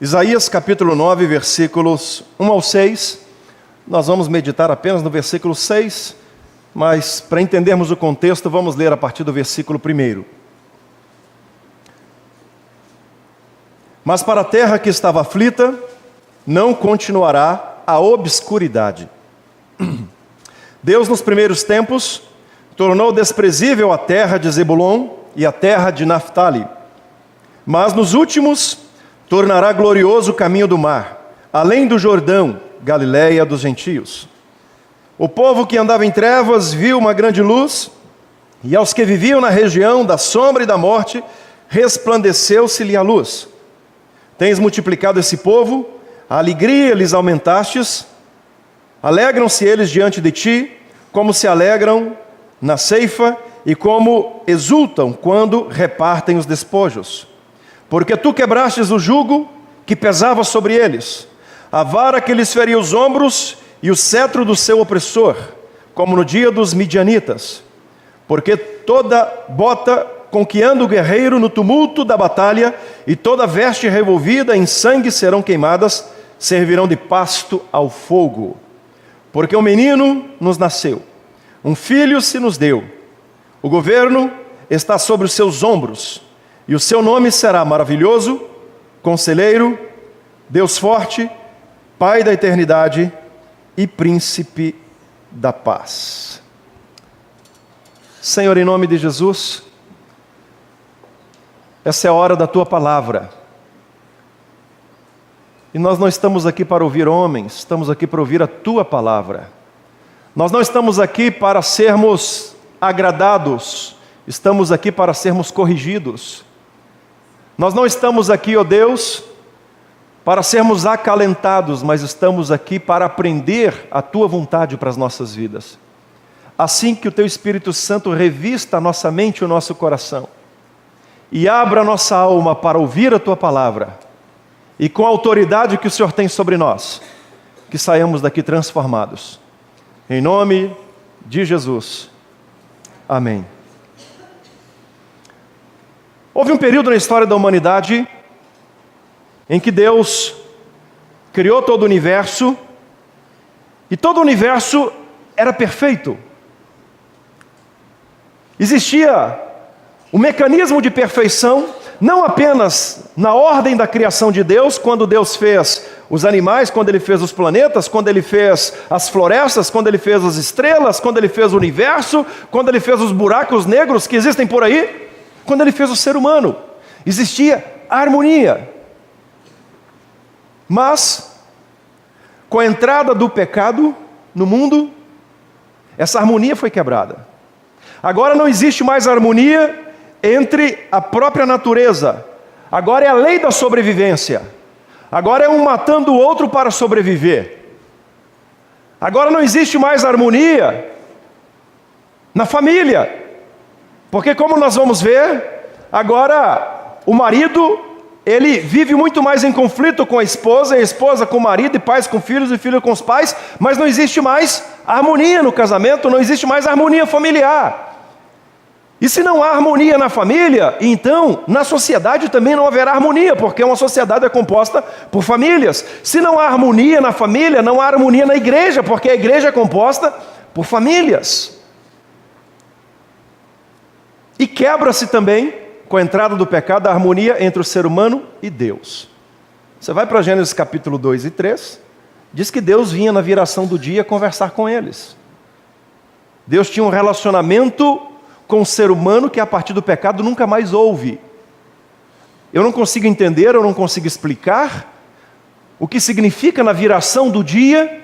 Isaías capítulo 9, versículos 1 ao 6. Nós vamos meditar apenas no versículo 6, mas para entendermos o contexto, vamos ler a partir do versículo 1. Mas para a terra que estava aflita, não continuará a obscuridade. Deus, nos primeiros tempos, tornou desprezível a terra de Zebulon e a terra de Naftali. Mas nos últimos, tornará glorioso o caminho do mar, além do Jordão, Galiléia dos gentios. O povo que andava em trevas viu uma grande luz, e aos que viviam na região da sombra e da morte, resplandeceu-se-lhe a luz. Tens multiplicado esse povo, a alegria lhes aumentastes, alegram-se eles diante de ti, como se alegram na ceifa, e como exultam quando repartem os despojos. Porque tu quebrastes o jugo que pesava sobre eles, a vara que lhes feria os ombros e o cetro do seu opressor, como no dia dos midianitas. Porque toda bota com que anda o guerreiro no tumulto da batalha e toda veste revolvida em sangue serão queimadas, servirão de pasto ao fogo. Porque um menino nos nasceu, um filho se nos deu, o governo está sobre os seus ombros, e o seu nome será Maravilhoso, Conselheiro, Deus Forte, Pai da Eternidade e Príncipe da Paz. Senhor, em nome de Jesus, essa é a hora da Tua Palavra. E nós não estamos aqui para ouvir homens, estamos aqui para ouvir a Tua Palavra. Nós não estamos aqui para sermos agradados, estamos aqui para sermos corrigidos. Nós não estamos aqui, ó Deus, para sermos acalentados, mas estamos aqui para aprender a Tua vontade para as nossas vidas. Assim que o Teu Espírito Santo revista a nossa mente e o nosso coração, e abra a nossa alma para ouvir a Tua Palavra, e com a autoridade que o Senhor tem sobre nós, que saiamos daqui transformados. Em nome de Jesus. Amém. Houve um período na história da humanidade em que Deus criou todo o universo, e todo o universo era perfeito. Existia um mecanismo de perfeição, não apenas na ordem da criação de Deus, quando Deus fez os animais, quando Ele fez os planetas, quando Ele fez as florestas, quando Ele fez as estrelas, quando Ele fez o universo, quando Ele fez os buracos negros que existem por aí, quando Ele fez o ser humano. Existia harmonia. Mas, com a entrada do pecado no mundo, essa harmonia foi quebrada. Agora não existe mais harmonia entre a própria natureza. Agora é a lei da sobrevivência. Agora é um matando o outro para sobreviver. Agora não existe mais harmonia na família. Porque, como nós vamos ver, agora o marido, ele vive muito mais em conflito com a esposa, e a esposa com o marido, e pais com filhos, e filhos com os pais, mas não existe mais harmonia no casamento, não existe mais harmonia familiar. E se não há harmonia na família, então na sociedade também não haverá harmonia, porque uma sociedade é composta por famílias. Se não há harmonia na família, não há harmonia na igreja, porque a igreja é composta por famílias. E quebra-se também, com a entrada do pecado, a harmonia entre o ser humano e Deus. Você vai para Gênesis capítulo 2 e 3, diz que Deus vinha na viração do dia conversar com eles. Deus tinha um relacionamento com o ser humano que a partir do pecado nunca mais houve. Eu não consigo entender, eu não consigo explicar o que significa na viração do dia,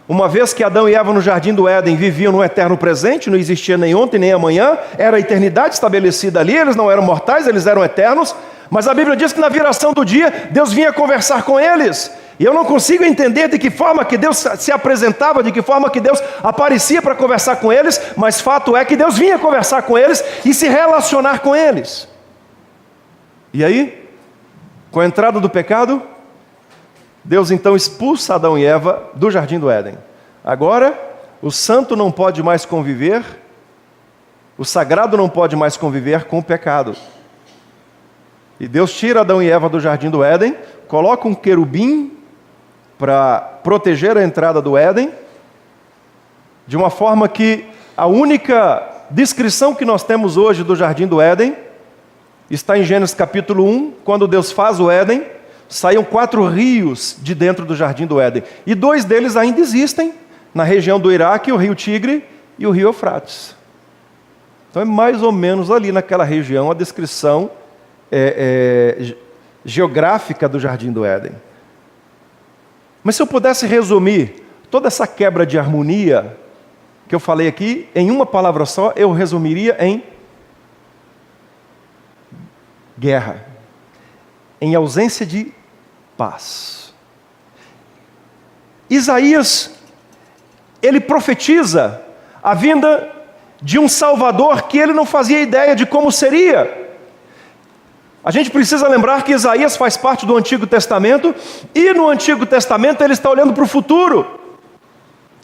uma vez que Adão e Eva no jardim do Éden viviam no eterno presente, não existia nem ontem nem amanhã, era a eternidade estabelecida ali, eles não eram mortais, eles eram eternos, mas a Bíblia diz que na viração do dia, Deus vinha conversar com eles, e eu não consigo entender de que forma que Deus se apresentava, de que forma que Deus aparecia para conversar com eles, mas fato é que Deus vinha conversar com eles e se relacionar com eles. E aí, com a entrada do pecado, Deus então expulsa Adão e Eva do jardim do Éden. Agora, o santo não pode mais conviver, o sagrado não pode mais conviver com o pecado. E Deus tira Adão e Eva do jardim do Éden, coloca um querubim para proteger a entrada do Éden, de uma forma que a única descrição que nós temos hoje do jardim do Éden está em Gênesis capítulo 1, quando Deus faz o Éden, saíam 4 rios de dentro do jardim do Éden, e 2 deles ainda existem, na região do Iraque, o rio Tigre e o rio Eufrates. Então é mais ou menos ali naquela região a descrição geográfica do jardim do Éden. Mas se eu pudesse resumir toda essa quebra de harmonia que eu falei aqui, em uma palavra só, eu resumiria em guerra, em ausência de paz. Isaías, ele profetiza a vinda de um Salvador que ele não fazia ideia de como seria. A gente precisa lembrar que Isaías faz parte do Antigo Testamento, e no Antigo Testamento ele está olhando para o futuro,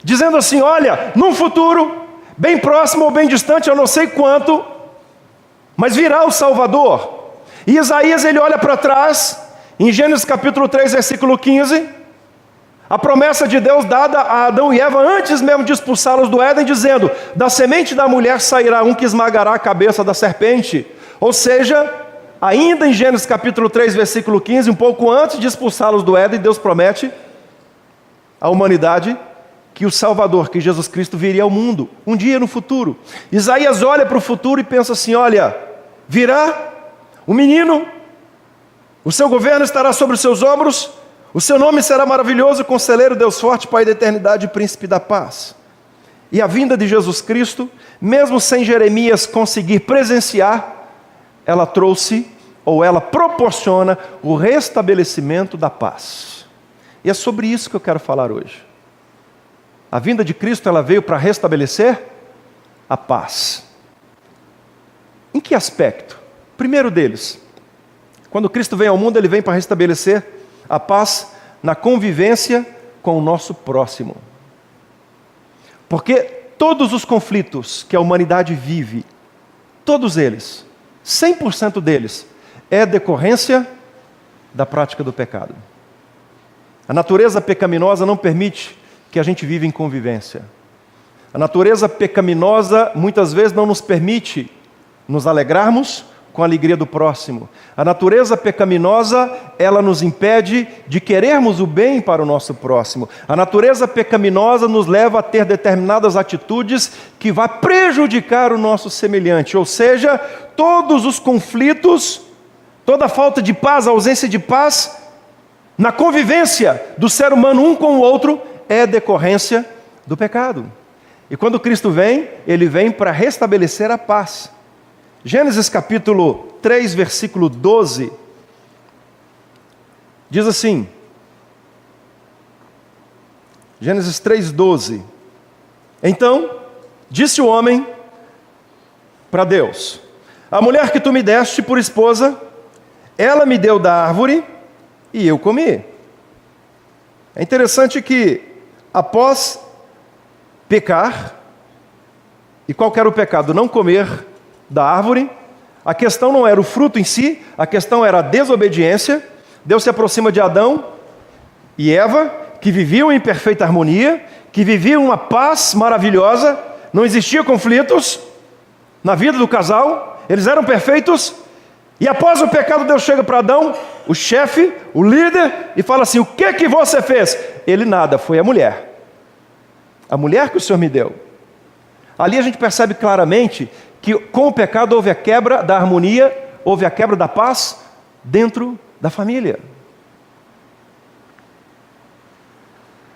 dizendo assim: olha, num futuro, bem próximo ou bem distante, eu não sei quanto, mas virá o Salvador. E Isaías, ele olha para trás, em Gênesis capítulo 3, versículo 15, a promessa de Deus dada a Adão e Eva, antes mesmo de expulsá-los do Éden, dizendo: da semente da mulher sairá um que esmagará a cabeça da serpente. Ou seja, ainda em Gênesis capítulo 3, versículo 15, um pouco antes de expulsá-los do Éden, Deus promete à humanidade que o Salvador, que Jesus Cristo, viria ao mundo, um dia no futuro. Isaías olha para o futuro e pensa assim: olha, virá um menino, o seu governo estará sobre os seus ombros, o seu nome será maravilhoso, Conselheiro, Deus forte, Pai da eternidade e Príncipe da paz. E a vinda de Jesus Cristo, mesmo sem Jeremias conseguir presenciar, ela trouxe, ou ela proporciona, o restabelecimento da paz. E é sobre isso que eu quero falar hoje. A vinda de Cristo, ela veio para restabelecer a paz. Em que aspecto? Primeiro deles, quando Cristo vem ao mundo, ele vem para restabelecer a paz na convivência com o nosso próximo. Porque todos os conflitos que a humanidade vive, todos eles, 100% deles, é decorrência da prática do pecado. A natureza pecaminosa não permite que a gente viva em convivência. A natureza pecaminosa muitas vezes não nos permite nos alegrarmos com a alegria do próximo. A natureza pecaminosa, ela nos impede de querermos o bem para o nosso próximo. A natureza pecaminosa nos leva a ter determinadas atitudes que vão prejudicar o nosso semelhante. Ou seja, todos os conflitos, toda a falta de paz, a ausência de paz, na convivência do ser humano um com o outro, é decorrência do pecado. E quando Cristo vem, ele vem para restabelecer a paz. Gênesis capítulo 3, versículo 12, diz assim, Gênesis 3, 12, então, disse o homem para Deus: a mulher que tu me deste por esposa, ela me deu da árvore e eu comi. É interessante que, após pecar, e qual que era o pecado? Não comer da árvore. A questão não era o fruto em si, a questão era a desobediência. Deus se aproxima de Adão e Eva, que viviam em perfeita harmonia, que viviam uma paz maravilhosa, não existia conflitos na vida do casal, eles eram perfeitos. E após o pecado, Deus chega para Adão, o chefe, o líder, e fala assim: o que você fez? Ele nada, foi a mulher que o Senhor me deu. Ali a gente percebe claramente que com o pecado houve a quebra da harmonia, houve a quebra da paz dentro da família.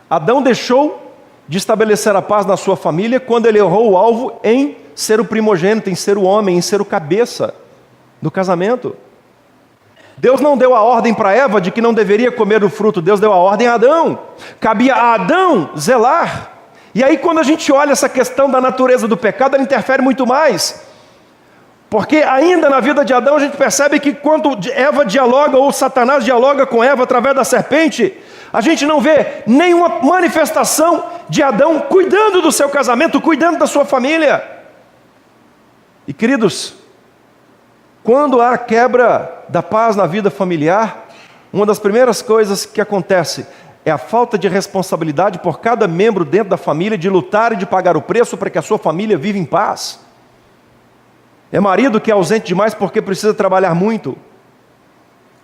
Adão deixou de estabelecer a paz na sua família quando ele errou o alvo em ser o primogênito, em ser o homem, em ser o cabeça do casamento. Deus não deu a ordem para Eva de que não deveria comer do fruto, Deus deu a ordem a Adão. Cabia a Adão zelar. E aí quando a gente olha essa questão da natureza do pecado, ela interfere muito mais. Porque ainda na vida de Adão a gente percebe que quando Eva dialoga, ou Satanás dialoga com Eva através da serpente, a gente não vê nenhuma manifestação de Adão cuidando do seu casamento, cuidando da sua família. E queridos, Quando há quebra da paz na vida familiar, uma das primeiras coisas que acontece é a falta de responsabilidade por cada membro dentro da família de lutar e de pagar o preço para que a sua família viva em paz. É marido que é ausente demais porque precisa trabalhar muito.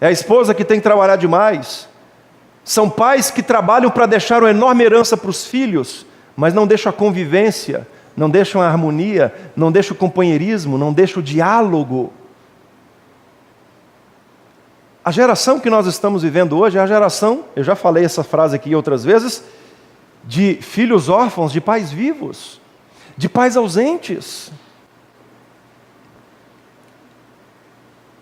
É a esposa que tem que trabalhar demais. São pais que trabalham para deixar uma enorme herança para os filhos, mas não deixam a convivência, não deixam a harmonia, não deixam o companheirismo, não deixam o diálogo. A geração que nós estamos vivendo hoje é a geração, eu já falei essa frase aqui outras vezes, de filhos órfãos, de pais vivos, de pais ausentes.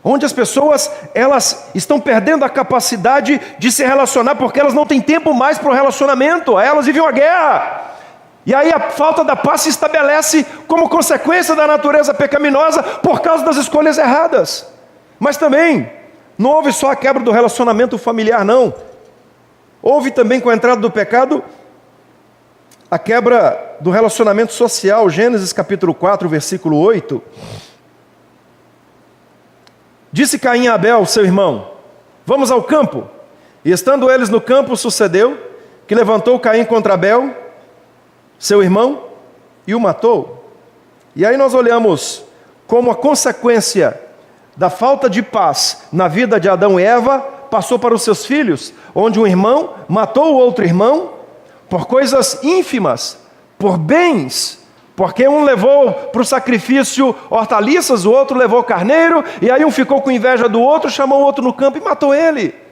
Onde as pessoas, elas estão perdendo a capacidade de se relacionar, porque elas não têm tempo mais para o relacionamento, elas vivem uma guerra. E aí a falta da paz se estabelece como consequência da natureza pecaminosa, por causa das escolhas erradas. Mas também, não houve só a quebra do relacionamento familiar, não. Houve também, com a entrada do pecado, a quebra do relacionamento social. Gênesis capítulo 4, versículo 8. Disse Caim a Abel, seu irmão: vamos ao campo. E estando eles no campo, sucedeu que levantou Caim contra Abel, seu irmão, e o matou. E aí nós olhamos como a consequência da falta de paz na vida de Adão e Eva passou para os seus filhos, onde um irmão matou o outro irmão por coisas ínfimas, por bens, porque um levou para o sacrifício hortaliças, o outro levou carneiro, e aí um ficou com inveja do outro, chamou o outro no campo e matou ele.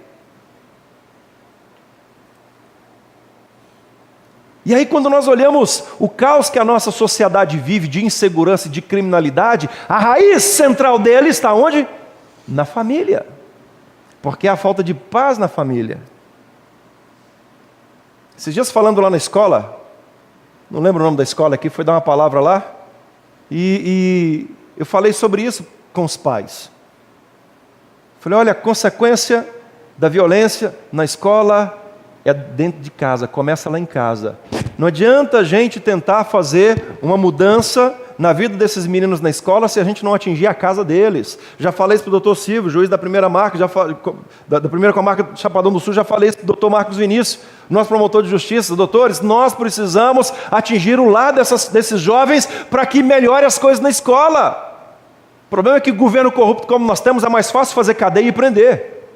E aí quando nós olhamos o caos que a nossa sociedade vive de insegurança e de criminalidade, a raiz central dele está onde? Na família. Porque há falta de paz na família. Esses dias falando lá na escola, não lembro o nome da escola aqui, foi dar uma palavra lá, e eu falei sobre isso com os pais. Falei, olha, a consequência da violência na escola é dentro de casa, começa lá em casa. Não adianta a gente tentar fazer uma mudança na vida desses meninos na escola se a gente não atingir a casa deles. Já falei isso para o doutor Silvio, juiz da primeira marca, da primeira comarca do Chapadão do Sul, já falei isso para o doutor Marcos Vinícius, nosso promotor de justiça. Doutores, nós precisamos atingir o lado desses jovens para que melhore as coisas na escola. O problema é que o governo corrupto como nós temos, é mais fácil fazer cadeia e prender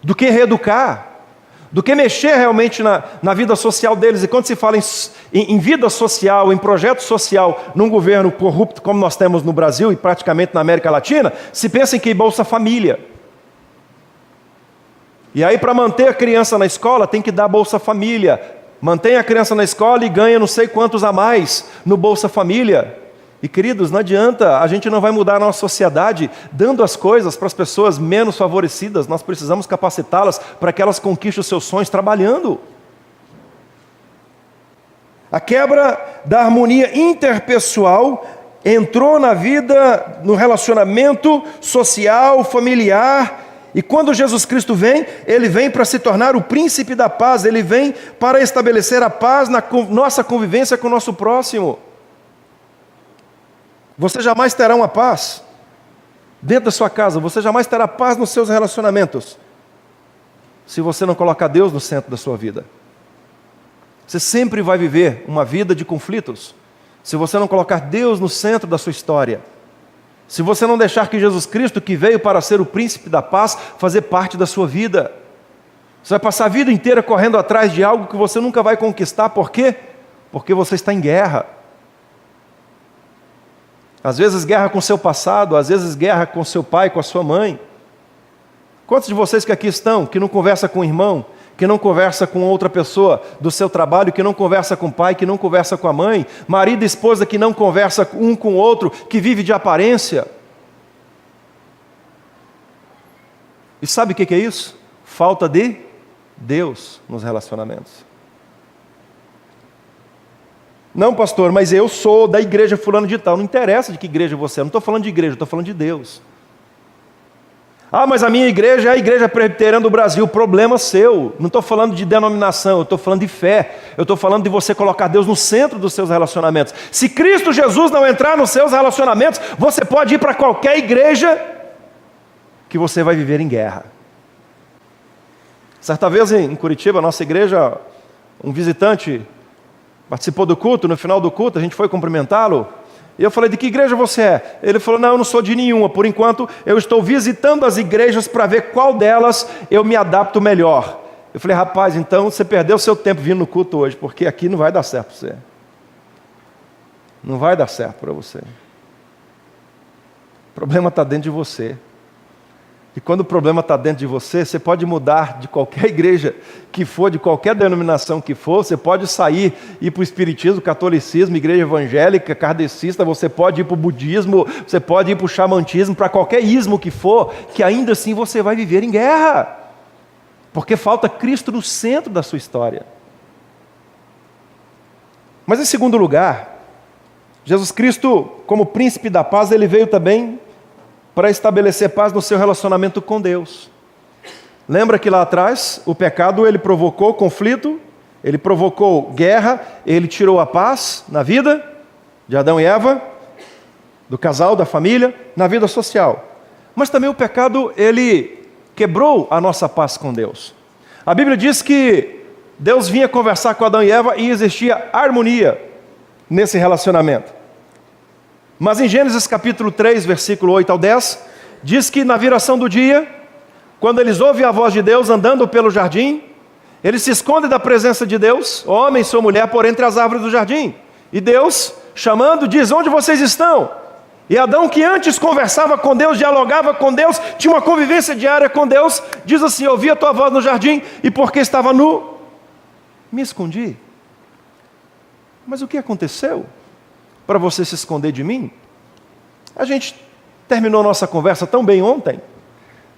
do que reeducar, do que mexer realmente na vida social deles. E quando se fala em vida social, em projeto social, num governo corrupto como nós temos no Brasil e praticamente na América Latina, se pensa em que Bolsa Família. E aí para manter a criança na escola tem que dar Bolsa Família. Mantém a criança na escola e ganha não sei quantos a mais no Bolsa Família. E queridos, não adianta, a gente não vai mudar a nossa sociedade dando as coisas para as pessoas menos favorecidas. Nós precisamos capacitá-las para que elas conquistem os seus sonhos trabalhando. A quebra da harmonia interpessoal entrou na vida, no relacionamento social, familiar. E quando Jesus Cristo vem, Ele vem para se tornar o príncipe da paz. Ele vem para estabelecer a paz na nossa convivência com o nosso próximo. Você jamais terá uma paz dentro da sua casa, você jamais terá paz nos seus relacionamentos, se você não colocar Deus no centro da sua vida. Você sempre vai viver uma vida de conflitos, se você não colocar Deus no centro da sua história. Se você não deixar que Jesus Cristo, que veio para ser o príncipe da paz, fazer parte da sua vida. Você vai passar a vida inteira correndo atrás de algo que você nunca vai conquistar. Por quê? Porque você está em guerra. Às vezes guerra com seu passado, às vezes guerra com seu pai, com a sua mãe. Quantos de vocês que aqui estão, que não conversa com o irmão, que não conversa com outra pessoa do seu trabalho, que não conversa com o pai, que não conversa com a mãe, marido e esposa que não conversa um com o outro, que vive de aparência? E sabe o que é isso? Falta de Deus nos relacionamentos. Não, pastor, mas eu sou da igreja fulano de tal. Não interessa de que igreja você é, não estou falando de igreja, estou falando de Deus. Ah, mas a minha igreja é a igreja presbiteriana do Brasil. Problema seu. Não estou falando de denominação, eu estou falando de fé. Eu estou falando de você colocar Deus no centro dos seus relacionamentos. Se Cristo Jesus não entrar nos seus relacionamentos, você pode ir para qualquer igreja que você vai viver em guerra. Certa vez em Curitiba, nossa igreja, um visitante participou do culto. No final do culto a gente foi cumprimentá-lo. E eu falei, de que igreja você é? Ele falou, não, eu não sou de nenhuma. Por enquanto, eu estou visitando as igrejas para ver qual delas eu me adapto melhor. Eu falei, rapaz, então você perdeu o seu tempo vindo no culto hoje, porque aqui não vai dar certo para você. Não vai dar certo para você. O problema está dentro de você. E quando o problema está dentro de você, você pode mudar de qualquer igreja que for, de qualquer denominação que for, você pode sair, ir para o espiritismo, catolicismo, igreja evangélica, kardecista, você pode ir para o budismo, você pode ir para o xamantismo, para qualquer ismo que for, que ainda assim você vai viver em guerra. Porque falta Cristo no centro da sua história. Mas em segundo lugar, Jesus Cristo, como príncipe da paz, ele veio também para estabelecer paz no seu relacionamento com Deus. Lembra que lá atrás, o pecado ele provocou conflito, ele provocou guerra, ele tirou a paz na vida de Adão e Eva, do casal, da família, na vida social. Mas também o pecado, ele quebrou a nossa paz com Deus. A Bíblia diz que Deus vinha conversar com Adão e Eva e existia harmonia nesse relacionamento. Mas em Gênesis capítulo 3, versículo 8 ao 10, diz que na viração do dia, quando eles ouvem a voz de Deus andando pelo jardim, eles se escondem da presença de Deus, homem ou mulher, por entre as árvores do jardim. E Deus, chamando, diz, onde vocês estão? E Adão, que antes conversava com Deus, dialogava com Deus, tinha uma convivência diária com Deus, diz assim, ouvi a tua voz no jardim, e porque estava nu, me escondi. Mas o que aconteceu para você se esconder de mim? A gente terminou nossa conversa tão bem ontem,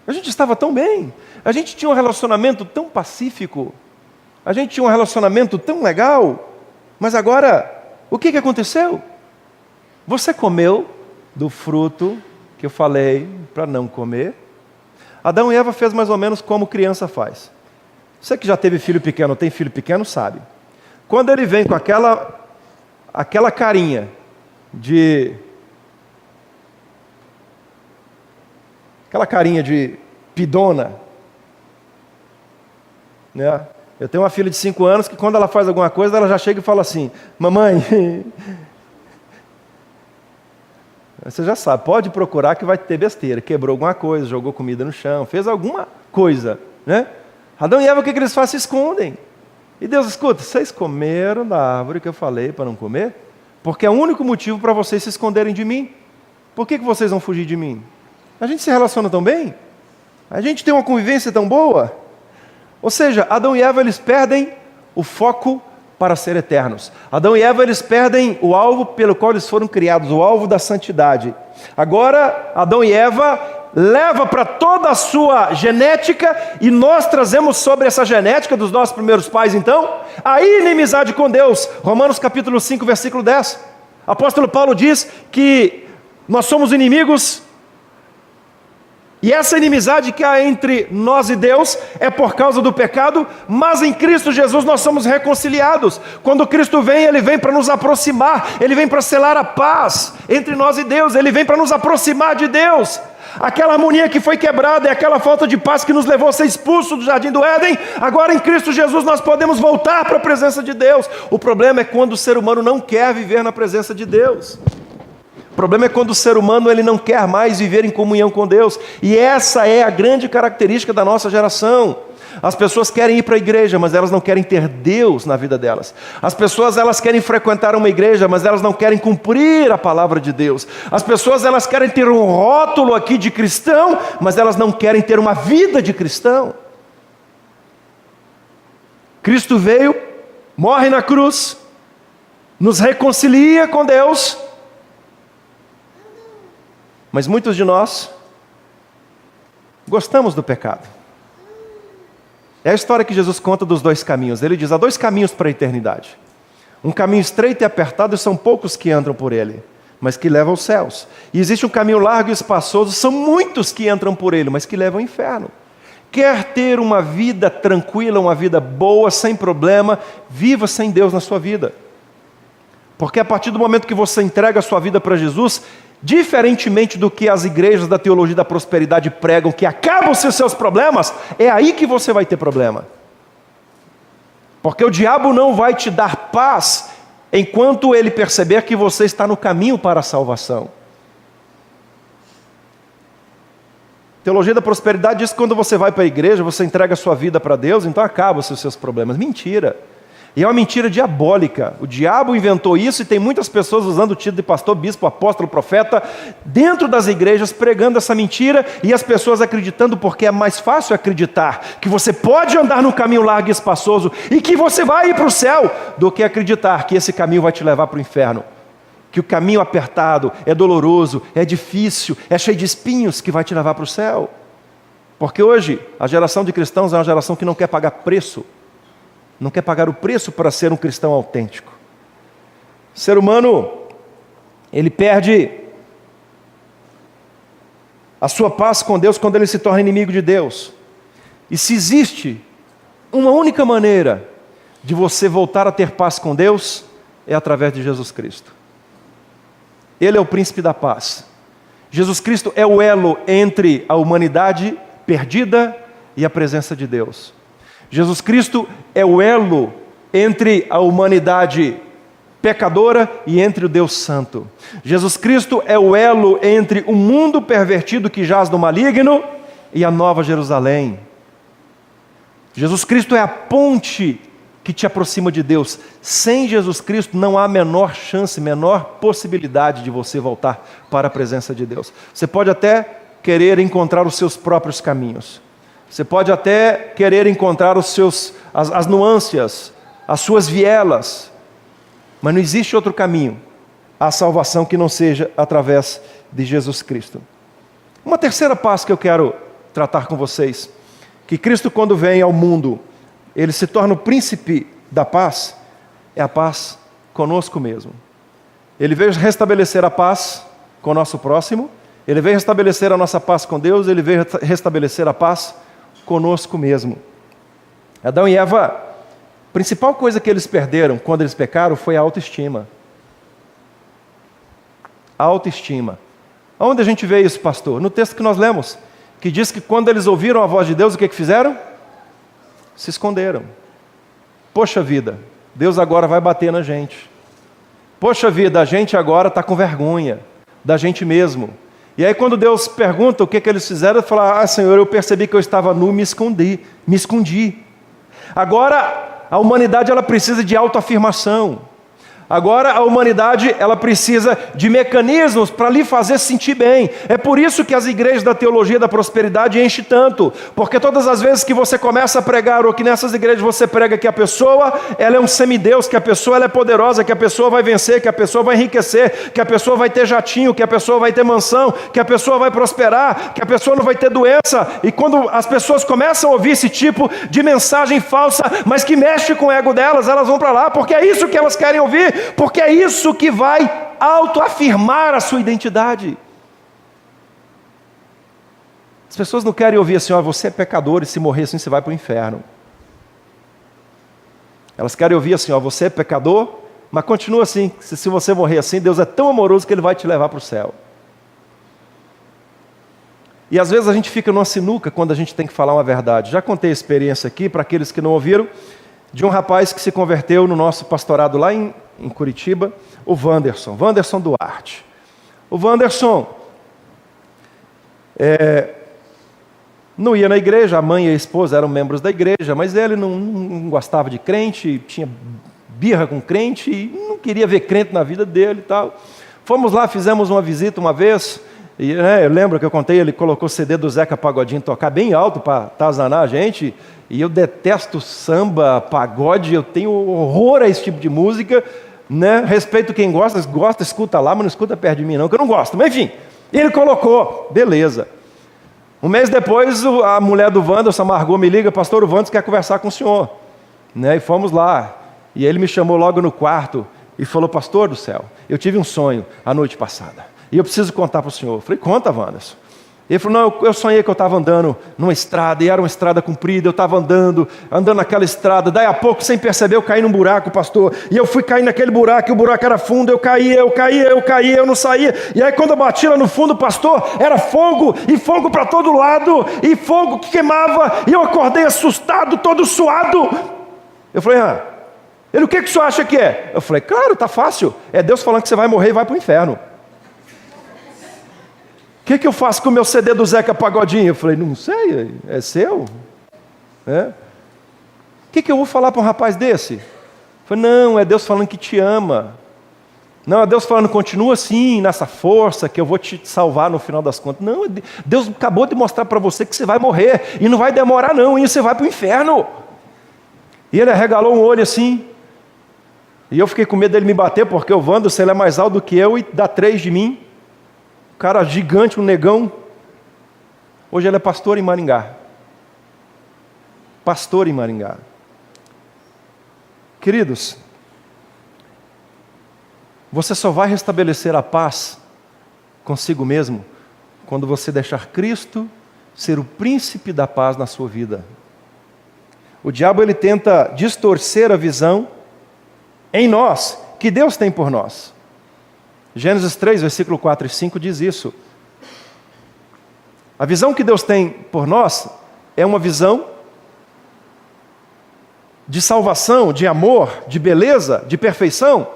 a gente estava tão bem, a gente tinha um relacionamento tão pacífico, a gente tinha um relacionamento tão legal, mas agora, o que aconteceu? Você comeu do fruto que eu falei para não comer? Adão e Eva fez mais ou menos como criança faz. Você que já teve filho pequeno, tem filho pequeno, sabe. Quando ele vem com aquela carinha de pidona, né? Eu tenho uma filha de 5 anos que quando ela faz alguma coisa, ela já chega e fala assim, mamãe, você já sabe, pode procurar que vai ter besteira, quebrou alguma coisa, jogou comida no chão, fez alguma coisa, né? Adão e Eva, o que eles fazem? Se escondem. E Deus, escuta, vocês comeram da árvore que eu falei para não comer? Porque é o único motivo para vocês se esconderem de mim. Por que vocês vão fugir de mim? A gente se relaciona tão bem? A gente tem uma convivência tão boa? Ou seja, Adão e Eva, eles perdem o foco para ser eternos. Adão e Eva, eles perdem o alvo pelo qual eles foram criados, o alvo da santidade. Agora, Adão e Eva leva para toda a sua genética, e nós trazemos sobre essa genética dos nossos primeiros pais, então, a inimizade com Deus. Romanos capítulo 5, versículo 10. Apóstolo Paulo diz que nós somos inimigos, e essa inimizade que há entre nós e Deus é por causa do pecado, mas em Cristo Jesus nós somos reconciliados. Quando Cristo vem, Ele vem para nos aproximar, Ele vem para selar a paz entre nós e Deus, Ele vem para nos aproximar de Deus. Aquela harmonia que foi quebrada, é aquela falta de paz que nos levou a ser expulso do jardim do Éden. Agora em Cristo Jesus nós podemos voltar para a presença de Deus. O problema é quando o ser humano não quer viver na presença de Deus. O problema é quando o ser humano ele não quer mais viver em comunhão com Deus. E essa é a grande característica da nossa geração. As pessoas querem ir para a igreja, mas elas não querem ter Deus na vida delas. As pessoas elas querem frequentar uma igreja, mas elas não querem cumprir a palavra de Deus. As pessoas elas querem ter um rótulo aqui de cristão, mas elas não querem ter uma vida de cristão. Cristo veio, morre na cruz, nos reconcilia com Deus, mas muitos de nós gostamos do pecado. É a história que Jesus conta dos 2 caminhos. Ele diz, há 2 caminhos para a eternidade. Um caminho estreito e apertado, e são poucos que entram por ele. mas que leva aos céus. E existe um caminho largo e espaçoso, são muitos que entram por ele, mas que levam ao inferno. Quer ter uma vida tranquila, uma vida boa, sem problema, viva sem Deus na sua vida. Porque a partir do momento que você entrega a sua vida para Jesus, diferentemente do que as igrejas da teologia da prosperidade pregam, que acabam-se os seus problemas, é aí que você vai ter problema. Porque o diabo não vai te dar paz enquanto ele perceber que você está no caminho para a salvação. Teologia da prosperidade diz que quando você vai para a igreja, você entrega a sua vida para Deus, então acabam-se os seus problemas. Mentira. E é uma mentira diabólica. O diabo inventou isso e tem muitas pessoas usando o título de pastor, bispo, apóstolo, profeta, dentro das igrejas pregando essa mentira e as pessoas acreditando, porque é mais fácil acreditar que você pode andar no caminho largo e espaçoso e que você vai ir para o céu, do que acreditar que esse caminho vai te levar para o inferno. Que o caminho apertado é doloroso, é difícil, é cheio de espinhos que vai te levar para o céu. Porque hoje a geração de cristãos é uma geração que não quer pagar preço. Não quer pagar o preço para ser um cristão autêntico. O ser humano, ele perde a sua paz com Deus quando ele se torna inimigo de Deus. E se existe uma única maneira de você voltar a ter paz com Deus, é através de Jesus Cristo. Ele é o príncipe da paz. Jesus Cristo é o elo entre a humanidade perdida e a presença de Deus. Jesus Cristo é o elo entre a humanidade pecadora e entre o Deus Santo. Jesus Cristo é o elo entre o mundo pervertido que jaz no maligno e a nova Jerusalém. Jesus Cristo é a ponte que te aproxima de Deus. Sem Jesus Cristo não há menor chance, menor possibilidade de você voltar para a presença de Deus. Você pode até querer encontrar os seus próprios caminhos. Você pode até querer encontrar as nuances, as suas vielas, mas não existe outro caminho à salvação que não seja através de Jesus Cristo. Uma terceira paz que eu quero tratar com vocês, que Cristo quando vem ao mundo, ele se torna o príncipe da paz, é a paz conosco mesmo. Ele veio restabelecer a paz com o nosso próximo, ele veio restabelecer a nossa paz com Deus, ele veio restabelecer a paz conosco mesmo. Adão e Eva, a principal coisa que eles perderam quando eles pecaram foi a autoestima. A autoestima. Onde a gente vê isso, pastor? No texto que nós lemos, que diz que quando eles ouviram a voz de Deus, o que fizeram? Se esconderam. Poxa vida, Deus agora vai bater na gente. Poxa vida, a gente agora está com vergonha da gente mesmo. E aí quando Deus pergunta o que eles fizeram, ele fala, Senhor, eu percebi que eu estava nu, me escondi. Agora, a humanidade ela precisa de autoafirmação. Agora a humanidade ela precisa de mecanismos para lhe fazer sentir bem. É por isso que as igrejas da teologia da prosperidade enchem tanto. Porque todas as vezes que você começa a pregar, ou que nessas igrejas você prega que a pessoa ela é um semideus, que a pessoa ela é poderosa, que a pessoa vai vencer, que a pessoa vai enriquecer, que a pessoa vai ter jatinho, que a pessoa vai ter mansão, que a pessoa vai prosperar, que a pessoa não vai ter doença. E quando as pessoas começam a ouvir esse tipo de mensagem falsa, mas que mexe com o ego delas, elas vão para lá, porque é isso que elas querem ouvir. Porque é isso que vai autoafirmar a sua identidade. As pessoas não querem ouvir assim, você é pecador e se morrer assim você vai para o inferno. Elas querem ouvir assim, você é pecador, mas continua assim, se você morrer assim, Deus é tão amoroso que Ele vai te levar para o céu. E às vezes a gente fica numa sinuca quando a gente tem que falar uma verdade. Já contei a experiência aqui, para aqueles que não ouviram, de um rapaz que se converteu no nosso pastorado lá em Curitiba, o Wanderson Duarte. O Wanderson não ia na igreja, a mãe e a esposa eram membros da igreja, mas ele não gostava de crente, tinha birra com crente, e não queria ver crente na vida dele e tal. Fomos lá, fizemos uma visita uma vez, e eu lembro que eu contei, ele colocou o CD do Zeca Pagodinho tocar bem alto para atazanar a gente, e eu detesto samba, pagode, eu tenho horror a esse tipo de música, né? Respeito quem gosta, escuta lá, mas não escuta perto de mim não, que eu não gosto. Mas enfim, ele colocou, beleza. Um mês depois, a mulher do Wanderson, a Margot, me liga, pastor, o Wanderson quer conversar com o senhor. Né? E fomos lá, e ele me chamou logo no quarto, e falou: pastor do céu, eu tive um sonho a noite passada, e eu preciso contar para o senhor. Eu falei: conta, Wanderson. Ele falou: não, eu sonhei que eu estava andando numa estrada, e era uma estrada comprida, eu estava andando naquela estrada, daí a pouco, sem perceber, eu caí num buraco, pastor, e eu fui cair naquele buraco, e o buraco era fundo, eu caía, eu não saía, e aí quando eu bati lá no fundo, pastor, era fogo, e fogo para todo lado, e fogo que queimava, e eu acordei assustado, todo suado. Eu falei: ele, o que o senhor acha que é? Eu falei: claro, tá fácil, é Deus falando que você vai morrer e vai para o inferno. O que eu faço com o meu CD do Zeca Pagodinho? Eu falei: não sei, é seu? O que eu vou falar para um rapaz desse? Eu falei: não, é Deus falando que te ama. Não, é Deus falando: continua assim, nessa força, que eu vou te salvar no final das contas. Não, Deus acabou de mostrar para você que você vai morrer, e não vai demorar não, e você vai para o inferno. E ele arregalou um olho assim, e eu fiquei com medo dele me bater, porque o Wanderson, ele é mais alto do que eu e dá 3 de mim. Cara gigante, um negão. Hoje ele é pastor em Maringá. Pastor em Maringá. Queridos, você só vai restabelecer a paz consigo mesmo quando você deixar Cristo ser o príncipe da paz na sua vida. O diabo, ele tenta distorcer a visão em nós que Deus tem por nós. Gênesis 3, versículo 4 e 5 diz isso. A visão que Deus tem por nós é uma visão de salvação, de amor, de beleza, de perfeição.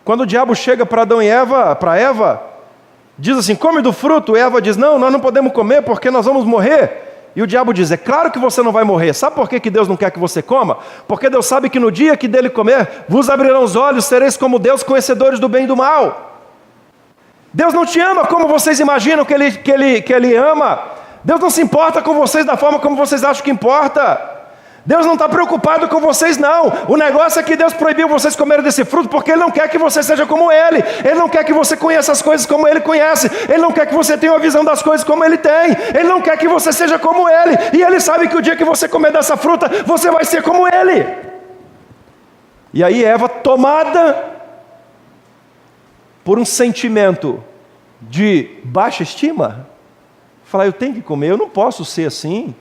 Quando o diabo chega para Adão e Eva, para Eva, diz assim: come do fruto. Eva diz: não, nós não podemos comer porque nós vamos morrer. E o diabo diz: é claro que você não vai morrer. Sabe por que Deus não quer que você coma? Porque Deus sabe que no dia que dele comer, vos abrirão os olhos, sereis como Deus, conhecedores do bem e do mal. Deus não te ama como vocês imaginam que Ele ama. Deus não se importa com vocês da forma como vocês acham que importa. Deus não está preocupado com vocês, não. O negócio é que Deus proibiu vocês comerem desse fruto porque Ele não quer que você seja como Ele. Ele não quer que você conheça as coisas como Ele conhece. Ele não quer que você tenha uma visão das coisas como Ele tem. Ele não quer que você seja como Ele. E Ele sabe que o dia que você comer dessa fruta, você vai ser como Ele. E aí Eva, tomada por um sentimento de baixa estima, fala: eu tenho que comer, eu não posso ser assim.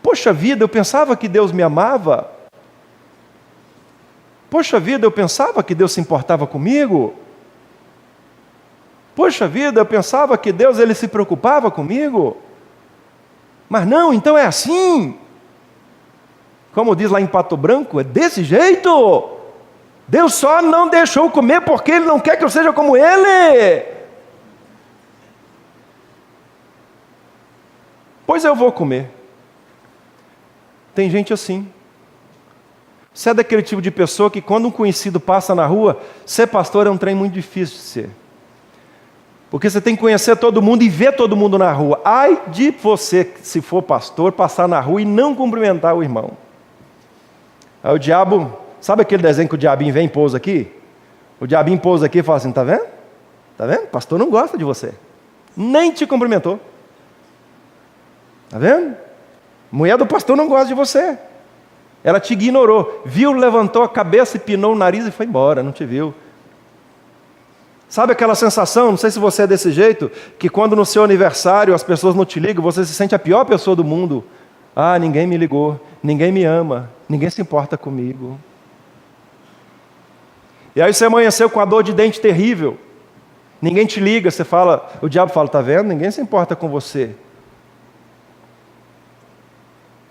Poxa vida, eu pensava que Deus me amava. Poxa vida, eu pensava que Deus se importava comigo. Poxa vida, eu pensava que Deus, Ele se preocupava comigo. Mas não, então é assim. Como diz lá em Pato Branco, é desse jeito. Deus só não deixou comer porque Ele não quer que eu seja como Ele. Pois eu vou comer. Tem gente assim. Você é daquele tipo de pessoa que quando um conhecido passa na rua, ser pastor é um trem muito difícil de ser. Porque você tem que conhecer todo mundo e ver todo mundo na rua. Ai de você, se for pastor, passar na rua e não cumprimentar o irmão. Aí o diabo, sabe aquele desenho que o diabinho vem e pousa aqui? O diabinho pousa aqui e fala assim: tá vendo? Tá vendo? O pastor não gosta de você. Nem te cumprimentou. Tá vendo? Mulher do pastor não gosta de você. Ela te ignorou. Viu, levantou a cabeça e pinou o nariz e foi embora, não te viu. Sabe aquela sensação, não sei se você é desse jeito, que quando no seu aniversário as pessoas não te ligam, você se sente a pior pessoa do mundo. Ah, ninguém me ligou, ninguém me ama, ninguém se importa comigo. E aí você amanheceu com a dor de dente terrível. Ninguém te liga, você fala, o diabo fala: tá vendo? Ninguém se importa com você.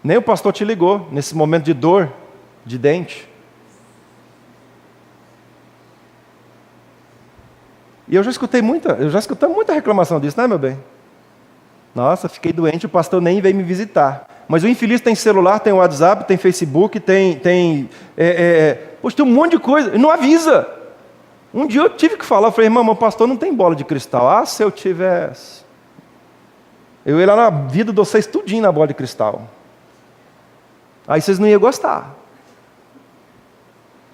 Nem o pastor te ligou nesse momento de dor de dente. E eu já escutei muita reclamação disso, né, meu bem? Nossa, fiquei doente, o pastor nem veio me visitar. Mas o infeliz tem celular, tem WhatsApp, tem Facebook, poxa, tem um monte de coisa, e não avisa. Um dia eu tive que falar, eu falei: irmão, meu pastor não tem bola de cristal. Ah, se eu tivesse. Eu ia lá na vida de vocês tudinho na bola de cristal. Aí vocês não iam gostar.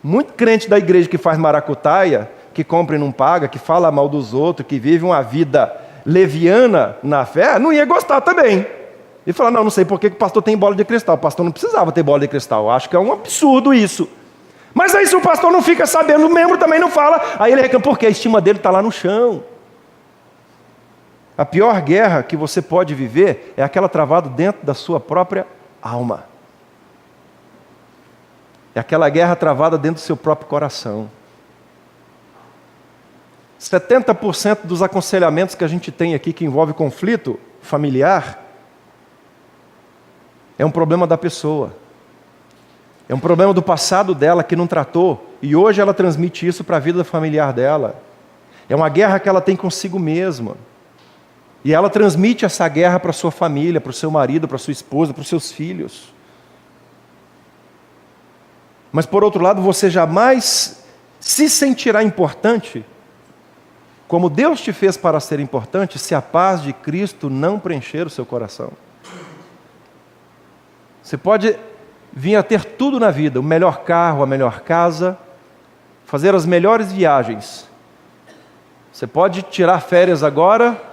Muito crente da igreja que faz maracutaia, que compra e não paga, que fala mal dos outros, que vive uma vida leviana na fé, não ia gostar também. E falar: não sei por que o pastor tem bola de cristal. O pastor não precisava ter bola de cristal. Acho que é um absurdo isso. Mas aí se o pastor não fica sabendo, o membro também não fala, aí ele reclama, porque a estima dele está lá no chão. A pior guerra que você pode viver é aquela travada dentro da sua própria alma. É aquela guerra travada dentro do seu próprio coração. 70% dos aconselhamentos que a gente tem aqui que envolve conflito familiar é um problema da pessoa. É um problema do passado dela que não tratou e hoje ela transmite isso para a vida familiar dela. É uma guerra que ela tem consigo mesma. E ela transmite essa guerra para a sua família, para o seu marido, para a sua esposa, para os seus filhos. Mas por outro lado, você jamais se sentirá importante como Deus te fez para ser importante, se a paz de Cristo não preencher o seu coração. Você pode vir a ter tudo na vida, o melhor carro, a melhor casa, fazer as melhores viagens. Você pode tirar férias agora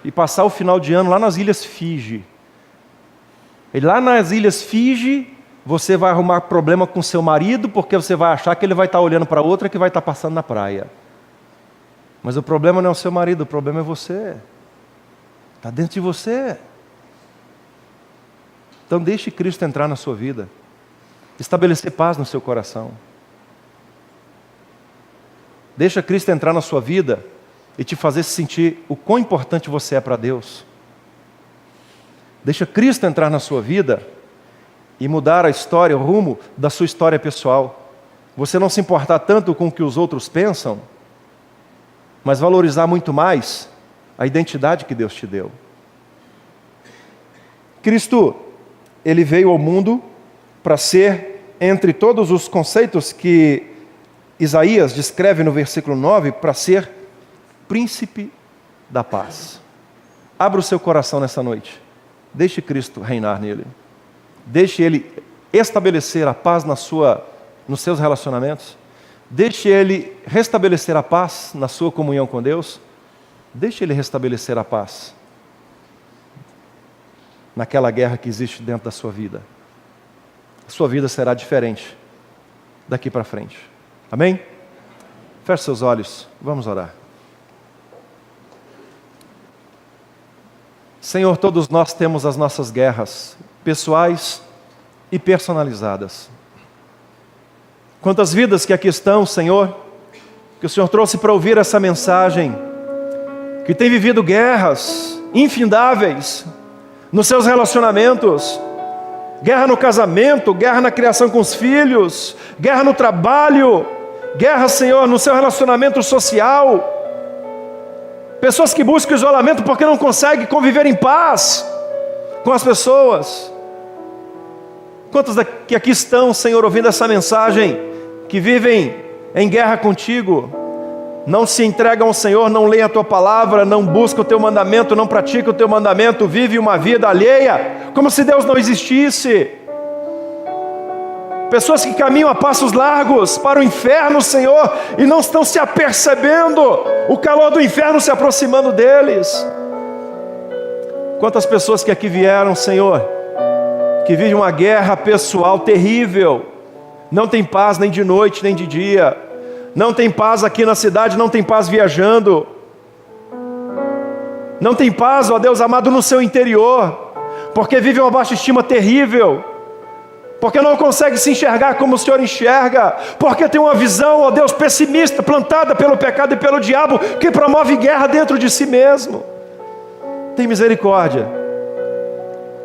e passar o final de ano lá nas Ilhas Fiji. E lá nas Ilhas Fiji, você vai arrumar problema com seu marido, porque você vai achar que ele vai estar olhando para outra que vai estar passando na praia. Mas o problema não é o seu marido, o problema é você. Está dentro de você. Então deixe Cristo entrar na sua vida. Estabelecer paz no seu coração. Deixa Cristo entrar na sua vida e te fazer sentir o quão importante você é para Deus. Deixa Cristo entrar na sua vida e mudar a história, o rumo da sua história pessoal. Você não se importar tanto com o que os outros pensam, mas valorizar muito mais a identidade que Deus te deu. Cristo, Ele veio ao mundo para ser, entre todos os conceitos que Isaías descreve no versículo 9, para ser príncipe da paz. Abra o seu coração nessa noite. Deixe Cristo reinar nele. Deixe Ele estabelecer a paz nos seus relacionamentos. Deixe Ele restabelecer a paz na sua comunhão com Deus. Deixe Ele restabelecer a paz naquela guerra que existe dentro da sua vida. A sua vida será diferente daqui para frente. Amém? Feche seus olhos, vamos orar. Senhor, todos nós temos as nossas guerras pessoais e personalizadas. Quantas vidas que aqui estão, Senhor, que o Senhor trouxe para ouvir essa mensagem, que tem vivido guerras infindáveis nos seus relacionamentos, guerra no casamento, guerra na criação com os filhos, guerra no trabalho, guerra, Senhor, no seu relacionamento social. Pessoas que buscam isolamento porque não conseguem conviver em paz com as pessoas. Quantos que aqui estão, Senhor, ouvindo essa mensagem, que vivem em guerra contigo, não se entregam ao Senhor, não leem a tua palavra, não buscam o teu mandamento, não praticam o teu mandamento, vivem uma vida alheia, como se Deus não existisse. Pessoas que caminham a passos largos para o inferno, Senhor, e não estão se apercebendo o calor do inferno se aproximando deles. Quantas pessoas que aqui vieram, Senhor, que vivem uma guerra pessoal terrível, não tem paz nem de noite nem de dia, não tem paz aqui na cidade, não tem paz viajando, não tem paz, ó Deus amado, no seu interior, porque vive uma baixa estima terrível, porque não consegue se enxergar como o Senhor enxerga, porque tem uma visão, ó Deus, pessimista, plantada pelo pecado e pelo diabo, que promove guerra dentro de si mesmo. Tem misericórdia,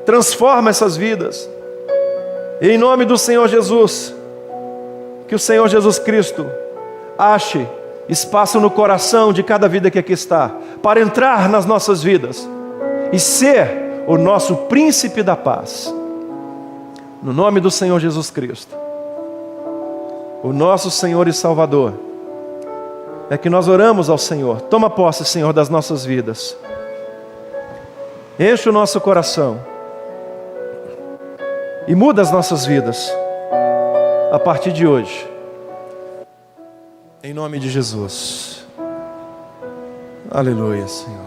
transforma essas vidas, e em nome do Senhor Jesus, que o Senhor Jesus Cristo ache espaço no coração de cada vida que aqui está, para entrar nas nossas vidas e ser o nosso príncipe da paz. No nome do Senhor Jesus Cristo, o nosso Senhor e Salvador, é que nós oramos ao Senhor. Toma posse, Senhor, das nossas vidas. Enche o nosso coração e muda as nossas vidas a partir de hoje. Em nome de Jesus. Aleluia, Senhor.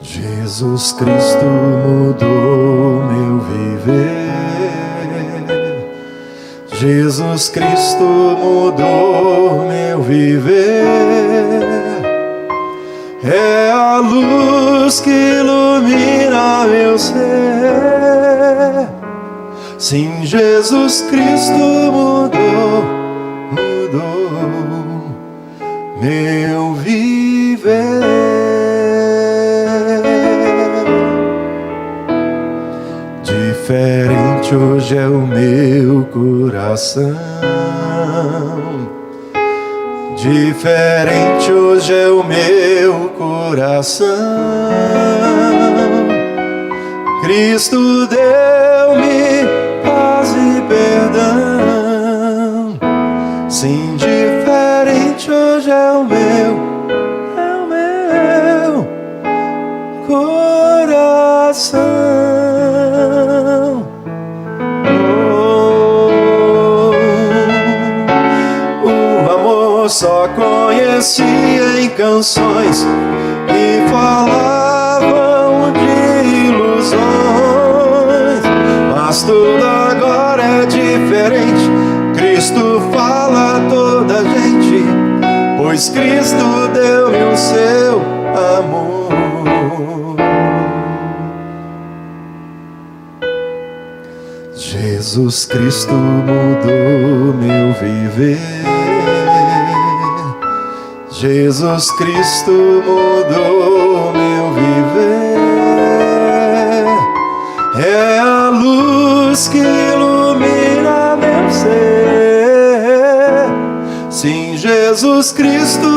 Jesus Cristo mudou meu viver. Jesus Cristo mudou meu viver. É a luz que ilumina meu ser. Sim, Jesus Cristo mudou meu viver. Diferente hoje é o meu coração. Diferente hoje é o meu coração. Cristo deu-me paz e perdão. Sim, diferente hoje é o meu coração. Só conhecia em canções que falavam de ilusões, mas tudo agora é diferente. Cristo fala a toda gente, pois Cristo deu-me o seu amor. Jesus Cristo mudou meu viver. Jesus Cristo mudou meu viver. É a luz que ilumina meu ser. Sim, Jesus Cristo